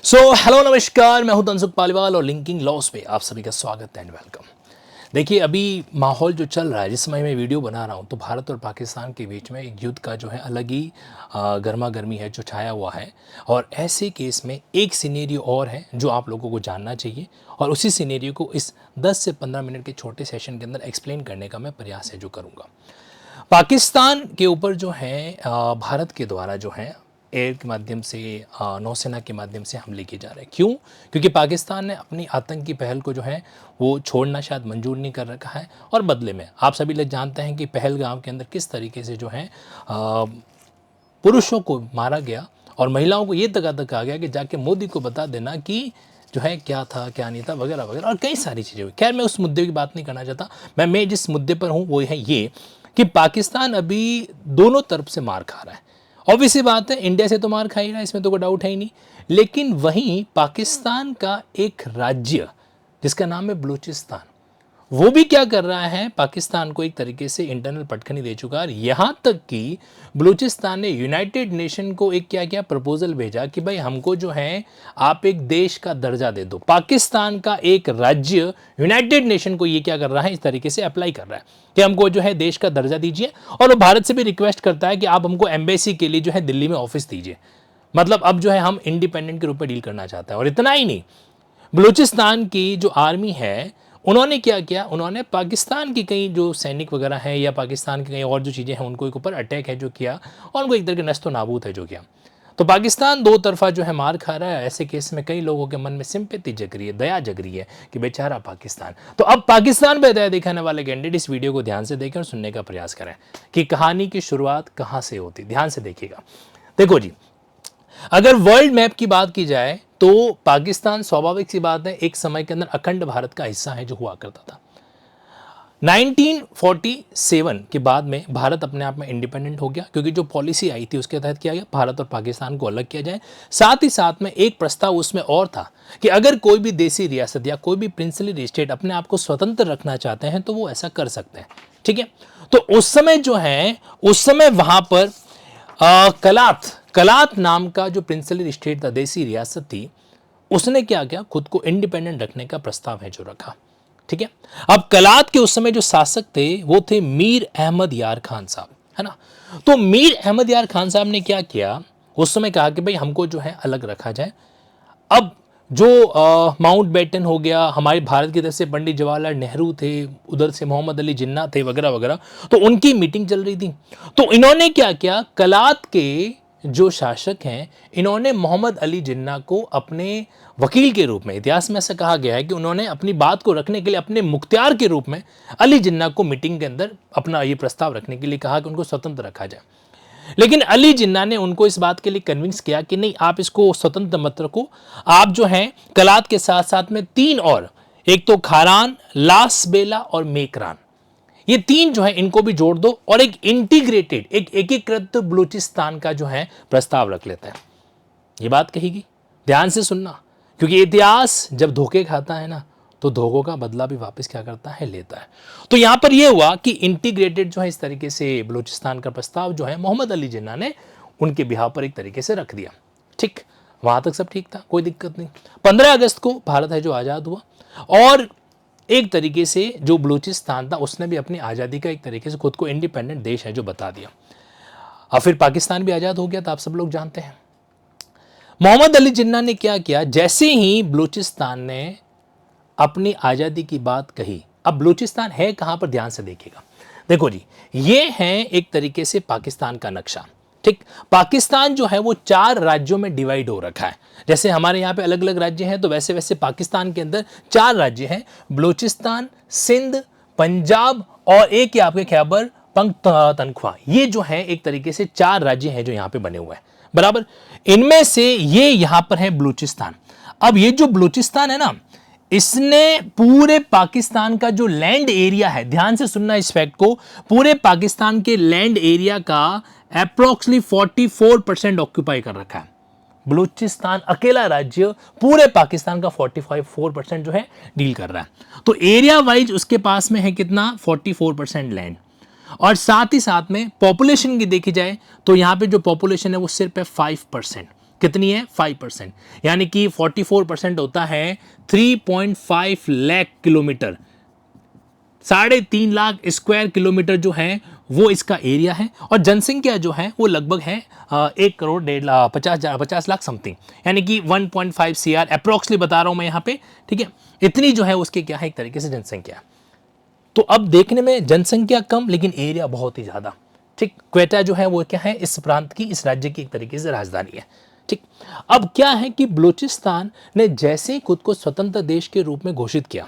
Hello नमस्कार, मैं हूं तनसुख पालीवाल और लिंकिंग लॉस पे आप सभी का स्वागत एंड वेलकम। देखिए, अभी माहौल जो चल रहा है, जिस समय मैं वीडियो बना रहा हूं, तो भारत और पाकिस्तान के बीच में एक युद्ध का जो है अलग ही गर्मा गर्मी है जो छाया हुआ है। और ऐसे केस में एक सिनेरियो और है जो आप लोगों को जानना चाहिए, और उसी सिनेरियो को इस 10 से 15 मिनट के छोटे सेशन के अंदर एक्सप्लेन करने का मैं प्रयास है जो करूँगा। पाकिस्तान के ऊपर जो है भारत के द्वारा जो है एयर के माध्यम से, नौसेना के माध्यम से हमले किए जा रहे हैं। क्यों? क्योंकि पाकिस्तान ने अपनी आतंकी पहल को जो है वो छोड़ना शायद मंजूर नहीं कर रखा है। और बदले में आप सभी लोग जानते हैं कि पहलगाम के अंदर किस तरीके से जो है पुरुषों को मारा गया और महिलाओं को ये तक आ गया कि जाके मोदी को बता देना कि जो है क्या था क्या नहीं था वगैरह वगैरह, और कई सारी चीज़ें हुई। खैर, मैं उस मुद्दे की बात नहीं करना चाहता। मैं जिस मुद्दे पर हूँ वो है ये कि पाकिस्तान अभी दोनों तरफ से मार खा रहा है। ऑब्वियसली बात है, इंडिया से तो मार खा ही रहा है, इसमें तो कोई डाउट है ही नहीं। लेकिन वहीं पाकिस्तान का एक राज्य जिसका नाम है बलूचिस्तान, वो भी क्या कर रहा है, पाकिस्तान को एक तरीके से इंटरनल पटखनी दे चुका है। यहाँ तक कि बलूचिस्तान ने यूनाइटेड नेशन को एक क्या प्रपोजल भेजा कि भाई हमको जो है आप एक देश का दर्जा दे दो। पाकिस्तान का एक राज्य यूनाइटेड नेशन को ये क्या कर रहा है, इस तरीके से अप्लाई कर रहा है कि हमको जो है देश का दर्जा दीजिए। और वो भारत से भी रिक्वेस्ट करता है कि आप हमको एम्बेसी के लिए जो है दिल्ली में ऑफिस दीजिए। मतलब अब जो है हम इंडिपेंडेंट के रूप में डील करना चाहते हैं। और इतना ही नहीं, बलूचिस्तान की जो आर्मी है उन्होंने क्या किया, उन्होंने पाकिस्तान की कई जो सैनिक वगैरह हैं या पाकिस्तान की कई और जो चीज़ें हैं उनको एक ऊपर अटैक है जो किया, और उनको एक तरह के नस्तो नाबूद है जो किया। तो पाकिस्तान दो तरफा जो है मार खा रहा है। ऐसे केस में कई लोगों के मन में सिंपैथी जग रही है, दया जग रही है कि बेचारा पाकिस्तान। तो अब पाकिस्तान पर दया दिखाने वाले कैंडिडेट इस वीडियो को ध्यान से देखें और सुनने का प्रयास करें कि कहानी की शुरुआत कहाँ से होती। ध्यान से देखिएगा। देखो जी, अगर वर्ल्ड मैप की बात की जाए तो पाकिस्तान स्वाभाविक सी बात है एक समय के अंदर अखंड भारत का हिस्सा है जो हुआ करता था। 1947 के बाद में भारत अपने आप में इंडिपेंडेंट हो गया, क्योंकि जो पॉलिसी आई थी उसके तहत किया गया भारत और पाकिस्तान को अलग किया जाए। साथ ही साथ में एक प्रस्ताव उसमें और था कि अगर कोई भी देसी रियासत या कोई भी प्रिंसली स्टेट अपने आप को स्वतंत्र रखना चाहते हैं तो वो ऐसा कर सकते हैं। ठीक है, तो उस समय जो है, उस समय वहां पर कलात नाम का जो प्रिंसली स्टेट था, देसी रियासत थी, उसने क्या किया, खुद को इंडिपेंडेंट रखने का प्रस्ताव है जो रखा। ठीक है, अब कलात के उस समय जो शासक थे वो थे मीर अहमद यार खान साहब, है ना। तो मीर अहमद यार खान साहब ने क्या किया, उस समय कहा कि भाई हमको जो है अलग रखा जाए। अब जो माउंट बेटन हो गया, हमारे भारत की तरफ से पंडित जवाहरलाल नेहरू थे, उधर से मोहम्मद अली जिन्ना थे वगैरह वगैरह, तो उनकी मीटिंग चल रही थी। तो इन्होंने क्या किया, कलात के जो शासक हैं इन्होंने मोहम्मद अली जिन्ना को अपने वकील के रूप में, इतिहास में ऐसा कहा गया है कि उन्होंने अपनी बात को रखने के लिए अपने मुख्तियार के रूप में अली जिन्ना को मीटिंग के अंदर अपना ये प्रस्ताव रखने के लिए कहा कि उनको स्वतंत्र रखा जाए। लेकिन अली जिन्ना ने उनको इस बात के लिए कन्विंस किया कि नहीं, आप इसको स्वतंत्र मत रखो, आप जो है कलात के साथ साथ में तीन और, एक तो खारान, लासबेला और मेकरान, ये तीन जो है इनको भी जोड़ दो और एक इंटीग्रेटेड, एक एकीकृत बलूचिस्तान का जो है प्रस्ताव रख लेते हैं। ये बात कहेगी, ध्यान से सुनना, क्योंकि इतिहास जब धोखे खाता है ना तो धोखों का बदला भी वापस क्या करता है, लेता है। तो यहां पर यह हुआ कि इंटीग्रेटेड जो है इस तरीके से बलूचिस्तान का प्रस्ताव जो है मोहम्मद अली जिन्ना ने उनके बिहाव पर एक तरीके से रख दिया। ठीक, वहां तक सब ठीक था, कोई दिक्कत नहीं। 15 अगस्त को भारत है जो आजाद हुआ, और एक तरीके से जो बलूचिस्तान था उसने भी अपनी आज़ादी का एक तरीके से खुद को इंडिपेंडेंट देश है जो बता दिया। और फिर पाकिस्तान भी आज़ाद हो गया था, आप सब लोग जानते हैं। मोहम्मद अली जिन्ना ने क्या किया, जैसे ही बलूचिस्तान ने अपनी आज़ादी की बात कही, अब बलूचिस्तान है कहाँ पर, ध्यान से देखिएगा। देखो जी, ये है एक तरीके से पाकिस्तान का नक्शा। ठीक, पाकिस्तान जो है वो 4 राज्यों में डिवाइड हो रखा है। जैसे हमारे यहाँ पे अलग अलग राज्य हैं, तो वैसे वैसे पाकिस्तान के अंदर 4 राज्य हैं, बलूचिस्तान, सिंध, पंजाब और एक आपके खैबर पख्तूनख्वा। ये जो है एक तरीके से 4 राज्य हैं जो यहाँ पे बने हुए हैं, बराबर। इनमें से ये यहाँ पर है बलूचिस्तान। अब ये जो बलूचिस्तान है ना, इसने पूरे पाकिस्तान का जो लैंड एरिया है, ध्यान से सुनना इस फैक्ट को, पूरे पाकिस्तान के लैंड एरिया का अप्रोक्सीमेटली 44% ऑक्यूपाई कर रखा है। बलूचिस्तान अकेला राज्य पूरे पाकिस्तान का 45% जो है डील कर रहा है। तो एरिया वाइज उसके पास में है कितना, 44% लैंड। और साथ ही साथ में पॉपुलेशन की देखी जाए तो यहां पे जो पॉपुलेशन है वो सिर्फ है 5%। कितनी है 5%, यानी कि 44% होता है 3.5 lakh kilometre, 3.5 lakh square kilometre जो है वो इसका एरिया है। और जनसंख्या जो है वो लगभग है 1 करोड़ 50 लाख समथिंग, यानी कि 1.5 CR अप्रोक्सली बता रहा हूं मैं यहाँ पे, ठीक है। इतनी जो है उसकी क्या है एक तरीके से जनसंख्या। तो अब देखने में जनसंख्या कम लेकिन एरिया बहुत ही ज़्यादा, ठीक। क्वेटा जो है वो क्या है, इस प्रांत की, इस राज्य की एक तरीके से राजधानी है, ठीक। अब क्या है कि बलूचिस्तान ने जैसे ही खुद को स्वतंत्र देश के रूप में घोषित किया,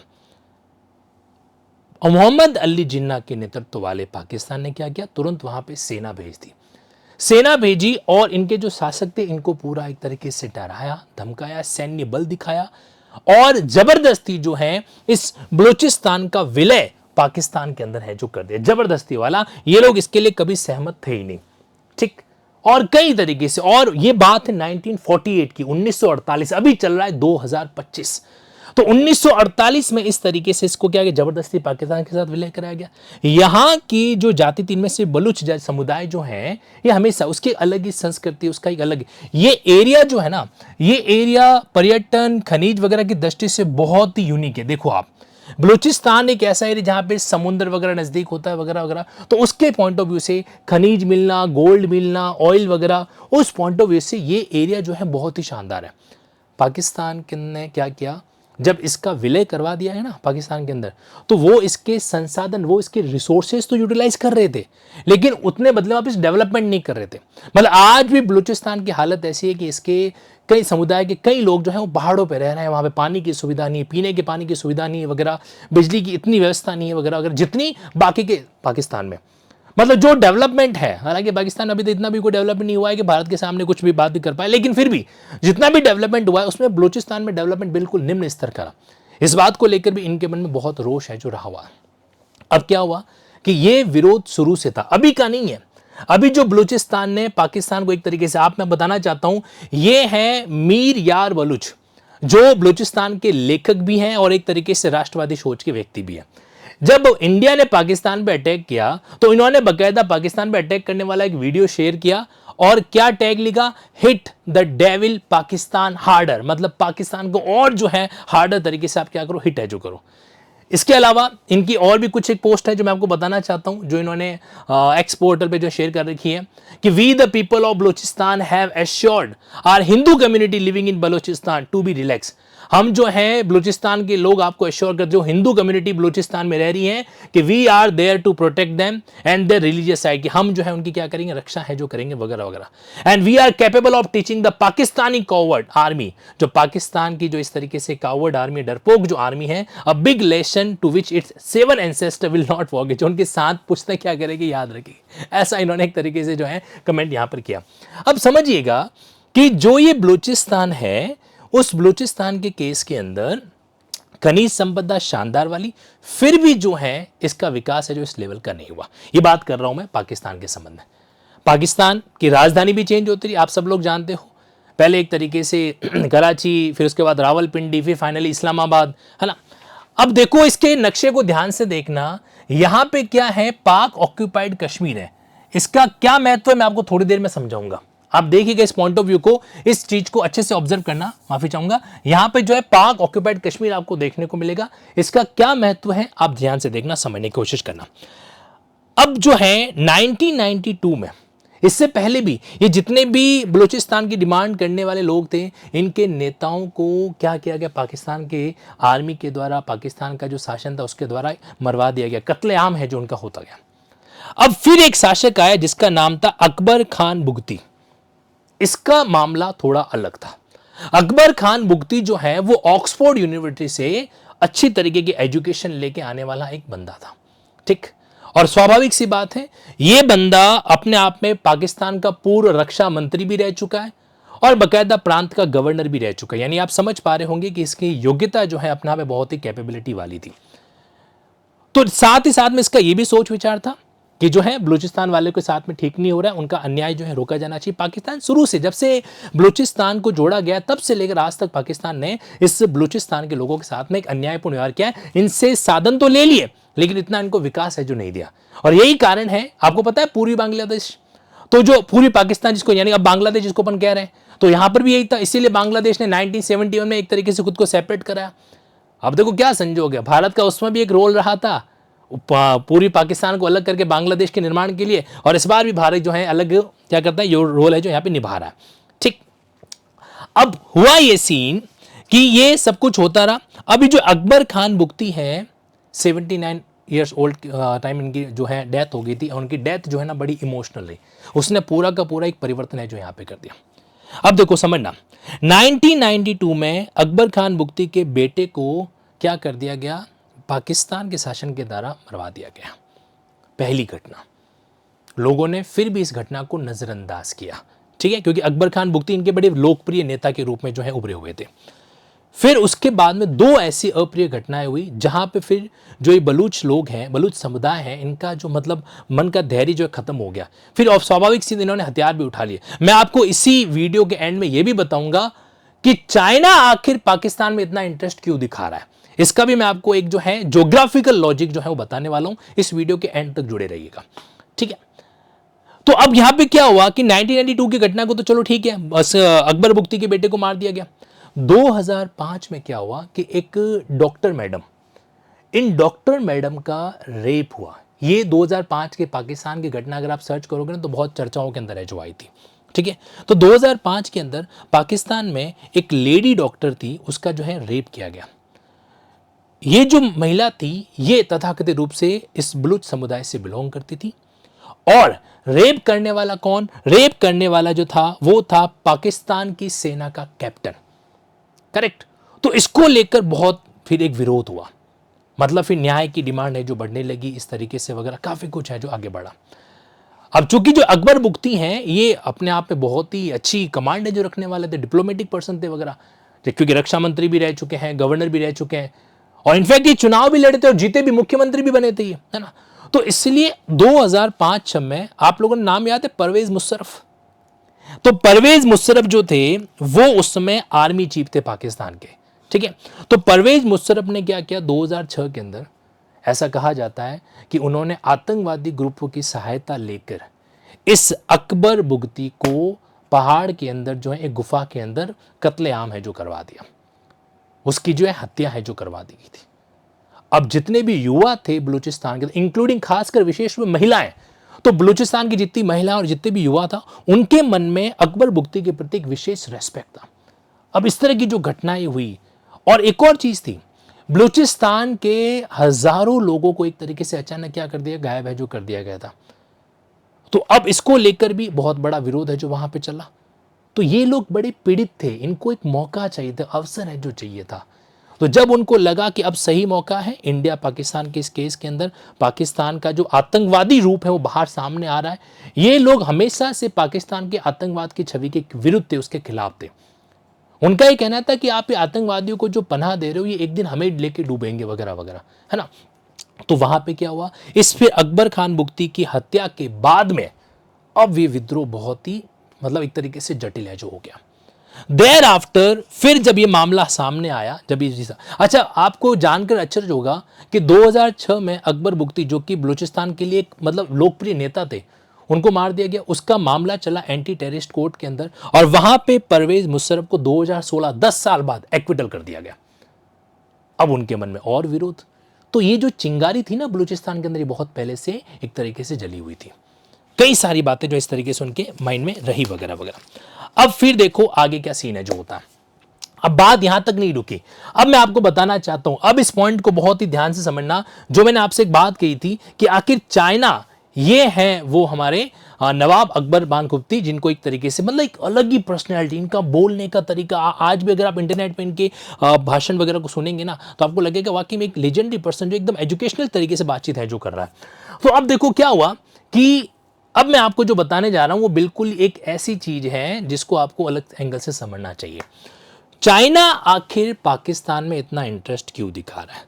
मोहम्मद अली जिन्ना के नेतृत्व वाले पाकिस्तान ने क्या किया, तुरंत वहां पे सेना भेज दी, सेना भेजी और इनके जो शासक थे इनको पूरा एक तरीके से डराया धमकाया, सैन्य बल दिखाया और जबरदस्ती जो है इस बलूचिस्तान का विलय पाकिस्तान के अंदर है जो कर दिया, जबरदस्ती वाला। ये लोग इसके लिए कभी सहमत थे ही नहीं, ठीक। और कई तरीके से, और ये बात है 1948 की, 1948, अभी चल रहा है 2025। तो 1948 में इस तरीके से इसको क्या किया, जबरदस्ती पाकिस्तान के साथ विलय कराया गया। यहां की जो जाति, तीन में से बलूच समुदाय जो है ये हमेशा उसकी अलग ही संस्कृति, उसका एक अलग, ये एरिया जो है ना, ये एरिया पर्यटन खनिज वगैरह की दृष्टि से बहुत ही यूनिक है। देखो आप, बलूचिस्तान एक ऐसा एरिया जहां पे समुद्र वगैरह नजदीक होता है वगैरह वगैरह, तो उसके पॉइंट ऑफ व्यू से खनिज मिलना, गोल्ड मिलना, ऑयल वगैरह, उस पॉइंट ऑफ व्यू से ये एरिया जो है बहुत ही शानदार है। पाकिस्तान ने क्या किया, जब इसका विलय करवा दिया है ना पाकिस्तान के अंदर, तो वो इसके संसाधन, वो इसके रिसोर्सेज तो यूटिलाइज कर रहे थे लेकिन उतने बदले वापस डेवलपमेंट नहीं कर रहे थे। मतलब आज भी बलूचिस्तान की हालत ऐसी है कि इसके कई समुदाय के कई लोग जो हैं वो पहाड़ों पे रह रहे हैं, वहाँ पे पानी की सुविधा नहीं है, पीने के पानी की सुविधा नहीं है वगैरह, बिजली की इतनी व्यवस्था नहीं है वगैरह वगैरह, जितनी बाकी के पाकिस्तान में, मतलब जो डेवलपमेंट है। हालांकि पाकिस्तान अभी तो इतना भी कोई डेवलपमेंट नहीं हुआ है कि भारत के सामने कुछ भी बात भी कर पाए, लेकिन फिर भी जितना भी डेवलपमेंट हुआ है उसमें बलूचिस्तान में डेवलपमेंट बिल्कुल निम्न स्तर का। इस बात को लेकर भी इनके मन में बहुत रोष है जो रहा हुआ। अब क्या हुआ कि ये विरोध शुरू से था, अभी का नहीं है। अभी जो बलूचिस्तान ने पाकिस्तान को एक तरीके से, आप मैं बताना चाहता हूं, ये है मीर यार बलूच, जो बलूचिस्तान के लेखक भी हैं और एक तरीके से राष्ट्रवादी सोच के व्यक्ति भी हैं। जब इंडिया ने पाकिस्तान पे अटैक किया तो इन्होंने बकायदा पाकिस्तान पे अटैक करने वाला एक वीडियो शेयर किया और क्या टैग लिखा, hit the devil Pakistan harder, मतलब पाकिस्तान को और जो है हार्डर तरीके से आप क्या करो, हिट है जो करो। इसके अलावा इनकी और भी कुछ एक पोस्ट है जो मैं आपको बताना चाहता हूं, जो इन्होंने एक्स पोर्टल पे जो शेयर कर रखी है कि we the people of Balochistan have assured our Hindu community living in Balochistan to be relax. हम जो है बलूचिस्तान के लोग आपको एश्योर करते, जो हिंदू कम्युनिटी बलूचिस्तान में रह रही है, कि we are there to protect them and their religious side, कि हम जो है उनकी क्या करेंगे, रक्षा है जो करेंगे वगैरह वगैरह। And we are capable of teaching the Pakistani coward army, जो पाकिस्तान की जो इस तरीके से कॉवर्ड आर्मी, डरपोक जो आर्मी है, a big lesson to which its 7 ancestor will not forget, जो उनके साथ पुश्तें क्या करेगी, याद रखेगी। ऐसा इन्होंने एक तरीके से जो है कमेंट यहां पर किया। अब समझिएगा कि जो ये बलूचिस्तान है, उस बलूचिस्तान के केस के अंदर खनिज संपदा शानदार वाली, फिर भी जो है इसका विकास है जो इस लेवल का नहीं हुआ। ये बात कर रहा हूं मैं पाकिस्तान के संबंध में। पाकिस्तान की राजधानी भी चेंज होती रही, आप सब लोग जानते हो, पहले एक तरीके से कराची, फिर उसके बाद रावलपिंडी, फिर फाइनली इस्लामाबाद, है ना। अब देखो इसके नक्शे को ध्यान से देखना, यहां पे क्या है, पाक ऑक्यूपाइड कश्मीर है। इसका क्या महत्व है मैं आपको थोड़ी देर में समझाऊंगा। आप देखिएगा इस पॉइंट ऑफ व्यू को, इस चीज को अच्छे से ऑब्जर्व करना, माफी चाहूंगा। यहां पे जो है पाक ऑक्यूपाइड कश्मीर आपको देखने को मिलेगा, इसका क्या महत्व है आप ध्यान से देखना, समझने की कोशिश करना। अब जो है 1992 में, इससे पहले भी ये जितने भी बलूचिस्तान की डिमांड करने वाले लोग थे, इनके नेताओं को क्या किया गया, पाकिस्तान के आर्मी के द्वारा, पाकिस्तान का जो शासन था उसके द्वारा मरवा दिया गया, कत्लेआम है जो उनका होता गया। अब फिर एक शासक आया जिसका नाम था अकबर खान बुगटी। इसका मामला थोड़ा अलग था। अकबर खान बुगटी जो है वो ऑक्सफोर्ड यूनिवर्सिटी से अच्छी तरीके की एजुकेशन लेके आने वाला एक बंदा था, ठीक। और स्वाभाविक सी बात है, ये बंदा अपने आप में पाकिस्तान का पूर्व रक्षा मंत्री भी रह चुका है और बकायदा प्रांत का गवर्नर भी रह चुका है। यानी आप समझ पा रहे होंगे कि इसकी योग्यता जो है अपने आप में बहुत ही कैपेबिलिटी वाली थी। तो साथ ही साथ में इसका ये भी सोच विचार था कि जो है बलूचिस्तान वाले के साथ में ठीक नहीं हो रहा है, उनका अन्याय जो है रोका जाना चाहिए। पाकिस्तान शुरू से, जब से बलूचिस्तान को जोड़ा गया तब से लेकर आज तक पाकिस्तान ने इस बलूचिस्तान के लोगों के साथ में एक अन्यायपूर्ण व्यवहार किया है। इनसे साधन तो ले लिए लेकिन इतना इनको विकास है जो नहीं दिया। और यही कारण है, आपको पता है पूर्वी बांग्लादेश, तो जो पूर्वी पाकिस्तान जिसको, यानी अब बांग्लादेश जिसको अपन कह रहे हैं, तो यहां पर भी यही था, इसीलिए बांग्लादेश ने 1971 में एक तरीके से खुद को सेपरेट कराया। अब देखो क्या संजोग है, भारत का उसमें भी एक रोल रहा था पूरी पाकिस्तान को अलग करके बांग्लादेश के निर्माण के लिए, और इस बार भी भारत जो है अलग क्या करता है, ये रोल है जो यहाँ पे निभा रहा है। ठीक, अब हुआ ये सीन कि ये सब कुछ होता रहा। अभी जो अकबर खान बुख्ती है 79 ईयर्स ओल्ड टाइम इनकी जो है डेथ हो गई थी, और उनकी डेथ जो है ना बड़ी इमोशनल रही, उसने पूरा का पूरा एक परिवर्तन है जो यहाँ पे कर दिया। अब देखो समझना, 1992 में अकबर खान बुख्ती के बेटे को क्या कर दिया गया, पाकिस्तान के शासन के द्वारा मरवा दिया गया। पहली घटना, लोगों ने फिर भी इस घटना को नजरअंदाज किया, ठीक है, क्योंकि अकबर खान बुख्ती इनके बड़े लोकप्रिय नेता के रूप में जो है उभरे हुए थे। फिर उसके बाद में दो ऐसी अप्रिय घटनाएं हुई जहां पे फिर जो ये बलूच लोग हैं, बलूच समुदाय है, इनका जो मतलब मन का धैर्य जो है खत्म हो गया। फिर स्वाभाविक सी इन्होंने हथियार भी उठा लिए। मैं आपको इसी वीडियो के एंड में ये भी बताऊंगा कि चाइना आखिर पाकिस्तान में इतना इंटरेस्ट क्यों दिखा रहा है, इसका भी मैं आपको एक जो है ज्योग्राफिकल लॉजिक जो है वो बताने वाला हूं। इस वीडियो के एंड तक जुड़े रहिएगा, ठीक है। तो अब यहां पे क्या हुआ कि 1992 की घटना को तो चलो ठीक है, बस अकबर बुख्ती के बेटे को मार दिया गया। 2005 में क्या हुआ कि एक doctor madam, in doctor madam का रेप हुआ। ये 2005 के पाकिस्तान की घटना अगर आप सर्च करोगे ना तो बहुत चर्चाओं के अंदर है जो आई थी, ठीक है। तो 2005 के अंदर पाकिस्तान में एक लेडी डॉक्टर थी, उसका जो है रेप किया गया। ये जो महिला थी ये तथाकथित रूप से इस बलूच समुदाय से बिलोंग करती थी, और रेप करने वाला कौन, रेप करने वाला जो था वो था पाकिस्तान की सेना का कैप्टन, करेक्ट। तो इसको लेकर बहुत फिर एक विरोध हुआ, मतलब फिर न्याय की डिमांड है जो बढ़ने लगी, इस तरीके से वगैरह काफी कुछ है जो आगे बढ़ा। अब चूंकि जो अकबर बुख्ती हैं ये अपने आप में बहुत ही अच्छी कमांड है जो रखने वाले थे, डिप्लोमेटिक पर्सन थे वगैरह, क्योंकि रक्षा मंत्री भी रह चुके हैं, गवर्नर भी रह चुके हैं, और इनफैक्ट ये चुनाव भी लड़े थे और जीते भी, मुख्यमंत्री भी बने थे ये, है ना। तो इसलिए 2005 में आप लोगों ने नाम याद है परवेज मुशर्रफ। तो परवेज मुशर्रफ जो थे वो उस समय आर्मी चीफ थे पाकिस्तान के, ठीक है। तो परवेज मुशर्रफ ने क्या किया 2006 के अंदर, ऐसा कहा जाता है कि उन्होंने आतंकवादी ग्रुपों की सहायता लेकर इस अकबर बुख्ती को पहाड़ के अंदर जो है एक गुफा के अंदर कत्लेआम है जो करवा दिया, उसकी जो है हत्या है जो करवा दी गई थी। अब जितने भी युवा थे बलूचिस्तान के, इंक्लूडिंग खासकर विशेष रूप में महिलाएं, तो बलूचिस्तान की जितनी महिला और जितने भी युवा था उनके मन में अकबर बुख्ती के प्रति एक विशेष रेस्पेक्ट था। अब इस तरह की जो घटनाएं हुई, और एक और चीज थी, बलूचिस्तान के हजारों लोगों को एक तरीके से अचानक क्या कर दिया, गायब है जो कर दिया गया था। तो अब इसको लेकर भी बहुत बड़ा विरोध है जो वहां पे चला। तो ये लोग बड़े पीड़ित थे, इनको एक मौका चाहिए था, अवसर है जो चाहिए था। तो जब उनको लगा कि अब सही मौका है, इंडिया पाकिस्तान के इस केस के अंदर पाकिस्तान का जो आतंकवादी रूप है वो बाहर सामने आ रहा है। ये लोग हमेशा से पाकिस्तान के आतंकवाद की छवि के विरुद्ध थे, उसके खिलाफ थे। उनका ये कहना था कि आप ये आतंकवादियों को जो पनाह दे रहे हो ये एक दिन हमें लेके डूबेंगे वगैरह वगैरह, है ना। तो वहां पे क्या हुआ, इस फिर अकबर खान बुख्ती की हत्या के बाद में अब ये विद्रोह बहुत ही मतलब एक तरीके से जटिल है जो हो गया। देयर आफ्टर फिर जब ये मामला सामने आया, जब ये अच्छा आपको जानकर आश्चर्य होगा कि 2006 में अकबर बुख्ती जो कि बलूचिस्तान के लिए एक मतलब लोकप्रिय नेता थे, उनको मार दिया गया। उसका मामला चला एंटी टेररिस्ट कोर्ट के अंदर, और वहां पे परवेज मुशर्रफ को 2016 10 साल बाद एक्विटल कर दिया गया। अब उनके मन में और विरोध। तो ये जो चिंगारी थी ना बलूचिस्तान के अंदर, ये बहुत पहले से एक तरीके से जली हुई थी। कई सारी बातें जो इस तरीके से उनके माइंड में रही वगैरह वगैरह। अब फिर देखो आगे क्या सीन है जो होता है। अब बात यहां तक नहीं रुकी, अब मैं आपको बताना चाहता हूं, अब इस पॉइंट को बहुत ही ध्यान से समझना, जो मैंने आपसे एक बात कही थी कि आखिर चाइना ये है वो हमारे नवाब अकबर खान बुख्ती, जिनको एक तरीके से मतलब एक अलग ही पर्सनैलिटी, इनका बोलने का तरीका, आज भी अगर आप इंटरनेट पे इनके भाषण वगैरह को सुनेंगे ना तो आपको लगेगा वाकई में एक लेजेंडरी पर्सन जो एकदम एजुकेशनल तरीके से बातचीत है जो कर रहा है। तो अब देखो क्या हुआ कि अब मैं आपको जो बताने जा रहा हूं वो बिल्कुल एक ऐसी चीज है जिसको आपको अलग एंगल से समझना चाहिए। चाइना आखिर पाकिस्तान में इतना इंटरेस्ट क्यों दिखा रहा है?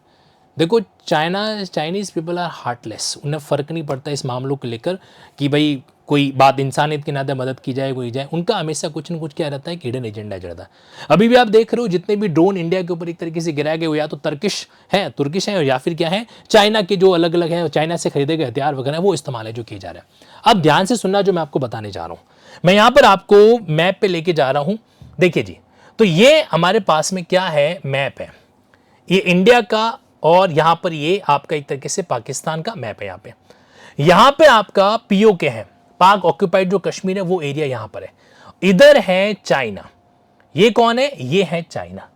देखो चाइनीज पीपल आर हार्टलेस, उन्हें फर्क नहीं पड़ता इस मामलों को लेकर कि भाई कोई बात इंसानियत के नाते मदद की जाए कोई जाए, उनका हमेशा कुछ न कुछ क्या रहता है कि हिडन एजेंडा चलता है। अभी भी आप देख रहे हो जितने भी ड्रोन इंडिया के ऊपर एक तरीके से गिराए गए, वो या तो तुर्किश है या फिर क्या है चाइना के जो अलग अलग है, चाइना से खरीदे गए हथियार वगैरह वो इस्तेमाल है जो किए जा रहे हैं। अब ध्यान से सुनना जो मैं आपको बताने जा रहा हूं। मैं यहां पर आपको मैप पे लेके जा रहा हूं, देखिए जी। तो ये हमारे पास में क्या है, मैप है, ये इंडिया का, और यहां पर ये आपका एक तरीके से पाकिस्तान का मैप है। यहां पे आपका पीओके है, पाक ऑक्यूपाइड जो कश्मीर है वो एरिया यहां पर है। इधर है चाइना, ये कौन है, ये है चाइना।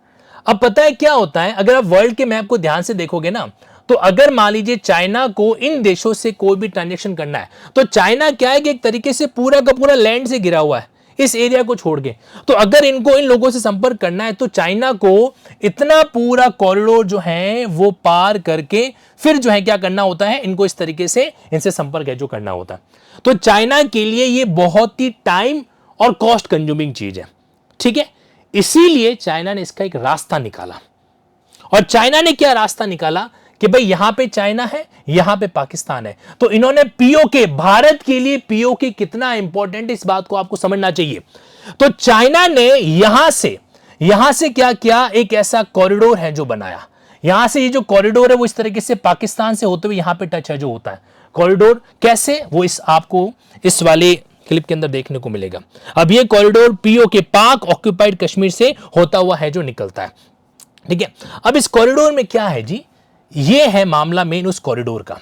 अब पता है क्या होता है, अगर आप वर्ल्ड के मैप को ध्यान से देखोगे ना, तो अगर मान लीजिए चाइना को इन देशों से कोई भी ट्रांजेक्शन करना है, तो चाइना क्या है कि एक तरीके से पूरा का पूरा लैंड से घिरा हुआ है इस एरिया को छोड़ के। तो अगर इनको इन लोगों से संपर्क करना है तो चाइना को इतना पूरा कॉरिडोर जो है वो पार करके फिर जो है क्या करना होता है, इनको इस तरीके से इनसे संपर्क है जो करना होता है। तो चाइना के लिए ये बहुत ही टाइम और कॉस्ट कंज्यूमिंग चीज है, ठीक है। इसीलिए चाइना ने इसका एक रास्ता निकाला। और चाइना ने क्या रास्ता निकाला कि भाई यहां पे चाइना है, यहां पे पाकिस्तान है, तो इन्होंने पीओके, भारत के लिए पीओके कितना इंपॉर्टेंट है इस बात को आपको समझना चाहिए। तो चाइना ने यहां से क्या किया, एक ऐसा कॉरिडोर है जो बनाया। यहां से ये जो कॉरिडोर है वो इस तरीके से पाकिस्तान से होते हुए यहां पे टच है जो होता है कॉरिडोर। कैसे, वो आपको इस वाले क्लिप के अंदर देखने को मिलेगा। अब ये कॉरिडोर पीओके, पाक ऑक्यूपाइड कश्मीर से होता हुआ है जो निकलता है, ठीक है। अब इस कॉरिडोर में क्या है जी, ये है मामला मेन उस कॉरिडोर का।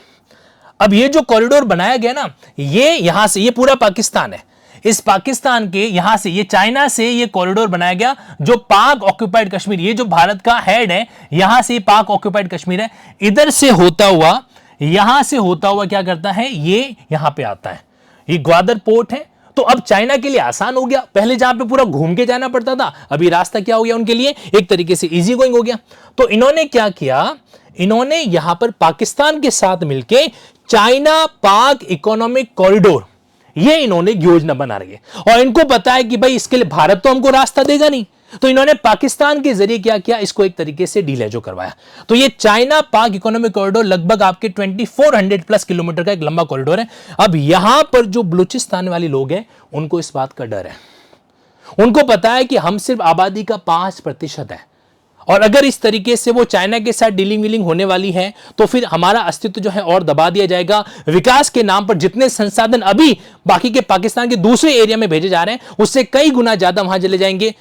अब ये जो कॉरिडोर बनाया गया ना, ये यहां से, ये पूरा पाकिस्तान है, इस पाकिस्तान के यहां से, ये चाइना से ये कॉरिडोर बनाया गया जो पाक ऑक्यूपाइड कश्मीर, ये जो भारत का हेड है, यहां से पाक ऑक्यूपाइड कश्मीर है, इधर से होता हुआ, यहां से होता हुआ क्या करता है, ये यहां पे आता है, ये ग्वादर पोर्ट है। तो अब चाइना के लिए आसान हो गया, पहले जहां पे पूरा घूम के जाना पड़ता था, अभी रास्ता क्या हो गया उनके लिए, एक तरीके से इजी गोइंग हो गया। तो इन्होंने क्या किया, इन्होंने यहां पर पाकिस्तान के साथ मिलके चाइना पाक इकोनॉमिक कॉरिडोर, ये इन्होंने योजना बना रही है। और इनको पता है कि भाई इसके लिए भारत तो हमको रास्ता देगा नहीं, तो इन्होंने पाकिस्तान के जरिए क्या किया, इसको एक तरीके से डील है जो करवाया। तो ये चाइना पाक इकोनॉमिक कॉरिडोर लगभग आपके 2400 प्लस किलोमीटर का एक लंबा कॉरिडोर है। अब यहां पर जो बलूचिस्तान वाले लोग हैं उनको इस बात का डर है, उनको पता है कि हम सिर्फ आबादी का 5% है, और अगर इस तरीके से वो चाइना के साथ डीलिंग वीलिंग होने वाली है तो फिर हमारा अस्तित्व जो है और दबा दिया जाएगा। विकास के नाम पर जितने संसाधन अभी बाकी के पाकिस्तान के दूसरे एरिया में भेजे जा रहे हैं उससे कई गुना ज्यादा वहां चले जाएंगे।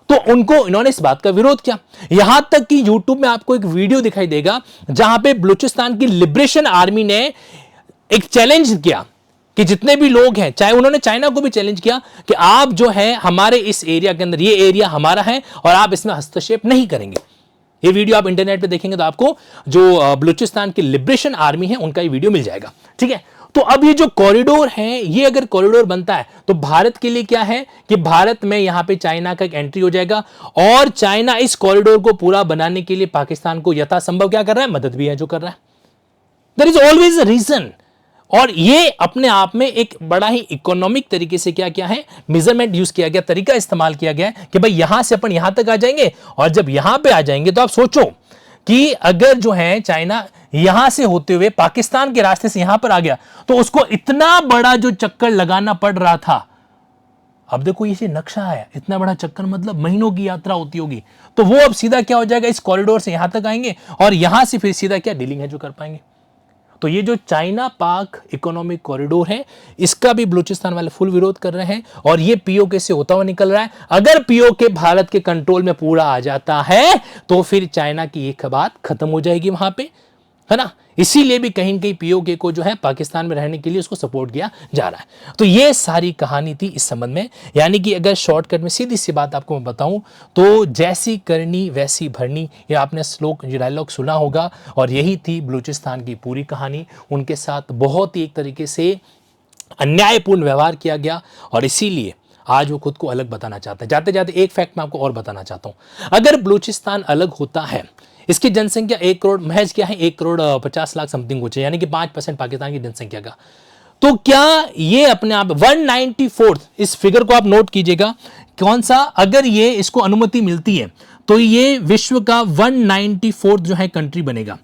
तो इन्होंने इस बात का विरोध किया। यहां तक कि यूट्यूब में आपको एक वीडियो दिखाई देगा जहां पे बलूचिस्तान की लिबरेशन आर्मी ने एक चैलेंज किया कि जितने भी लोग हैं, चाहे उन्होंने चाइना को भी चैलेंज किया कि आप जो है हमारे इस एरिया के अंदर, ये एरिया हमारा है और आप इसमें हस्तक्षेप नहीं करेंगे। ये वीडियो आप इंटरनेट पे देखेंगे तो आपको जो बलूचिस्तान की लिबरेशन आर्मी है उनका ये वीडियो मिल जाएगा, ठीक है। तो अब ये जो कॉरिडोर है, ये अगर कॉरिडोर बनता है तो भारत के लिए क्या है कि भारत में यहां पे चाइना का एक एंट्री हो जाएगा, और चाइना इस कॉरिडोर को पूरा बनाने के लिए पाकिस्तान को यथासंभव क्या कर रहा है, मदद भी है जो कर रहा है। There is always a reason. और ये अपने आप में एक बड़ा ही इकोनॉमिक तरीके से क्या है, मेजरमेंट यूज किया गया, तरीका इस्तेमाल किया गया कि भाई यहां से अपन यहां तक आ जाएंगे, और जब यहां पे आ जाएंगे तो आप सोचो कि अगर जो है चाइना यहां से होते हुए पाकिस्तान के रास्ते से यहां पर आ गया तो उसको इतना बड़ा जो चक्कर लगाना पड़ रहा था, अब देखो ये नक्शा है, इतना बड़ा चक्कर मतलब महीनों की यात्रा होती होगी, तो वो अब सीधा क्या हो जाएगा, इस कॉरिडोर से यहां तक आएंगे और यहां से फिर सीधा क्या डीलिंग है जो कर पाएंगे। तो ये जो चाइना पाक इकोनॉमिक कॉरिडोर है इसका भी बलूचिस्तान वाले फुल विरोध कर रहे हैं, और ये पीओके से होता हुआ निकल रहा है। अगर पीओके भारत के कंट्रोल में पूरा आ जाता है तो फिर चाइना की एक बात खत्म हो जाएगी वहां पे, है ना। इसीलिए भी कहीं न कहीं पीओके को जो है पाकिस्तान में रहने के लिए उसको सपोर्ट किया जा रहा है। तो ये सारी कहानी थी इस संबंध में। यानी कि अगर शॉर्टकट में सीधी सी बात आपको मैं बताऊं तो जैसी करनी वैसी भरनी, ये आपने श्लोक, ये डायलॉग सुना होगा, और यही थी बलूचिस्तान की पूरी कहानी। उनके साथ बहुत ही एक तरीके से अन्यायपूर्ण व्यवहार किया गया, और इसीलिए आज वो खुद को अलग बताना चाहते हैं। जाते जाते एक फैक्ट मैं आपको और बताना चाहता हूं, अगर बलूचिस्तान अलग होता है, इसकी जनसंख्या 1 करोड़ महज क्या है, 1 करोड़ 50 लाख समथिंग कुछ है, यानी कि 5% पाकिस्तान की जनसंख्या का, तो क्या ये अपने आप 194, इस फिगर को आप नोट कीजिएगा, कौन सा, अगर ये इसको अनुमति मिलती है तो ये विश्व का 194 जो है कंट्री बनेगा।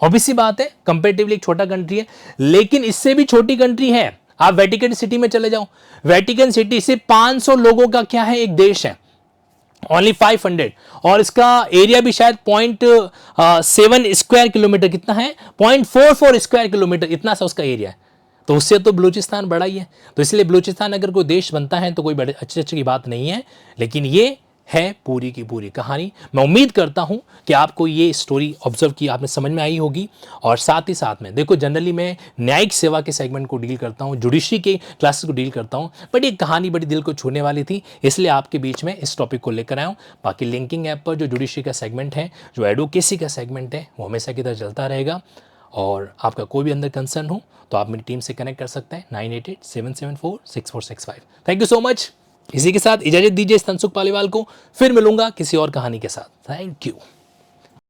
ऑब्वियसली बात है, कंपैरेटिवली एक छोटा कंट्री है, लेकिन इससे भी छोटी कंट्री है आप वेटिकन सिटी में चले जाओ, वेटिकन सिटी से 500 लोगों का क्या है, एक देश है, ओनली 500, और इसका एरिया भी शायद 0.7 स्क्वायर किलोमीटर, कितना है, 0.44 स्क्वायर किलोमीटर, इतना सा उसका एरिया है। तो उससे तो बलूचिस्तान बड़ा ही है। तो इसलिए बलूचिस्तान अगर कोई देश बनता है तो कोई बड़े अच्छे अच्छे की बात नहीं है, लेकिन ये है पूरी की पूरी कहानी। मैं उम्मीद करता हूं कि आपको ये स्टोरी ऑब्जर्व की आपने समझ में आई होगी। और साथ ही साथ में देखो, जनरली मैं न्यायिक सेवा के सेगमेंट को डील करता हूं, जुडिशरी के क्लासेस को डील करता हूं, बट ये कहानी बड़ी दिल को छूने वाली थी, इसलिए आपके बीच में इस टॉपिक को लेकर आया हूं। बाकी लिंकिंग ऐप पर जो जुडिशरी का सेगमेंट है, जो एडवोकेसी का सेगमेंट है, वो हमेशा की तरह चलता रहेगा। और आपका कोई भी अंदर कंसर्न हो तो आप मेरी टीम से कनेक्ट कर सकते हैं 9887746465। Thank you so much. इसी के साथ इजाजत दीजिए तनसुख पालीवाल को, फिर मिलूंगा किसी और कहानी के साथ। Thank you.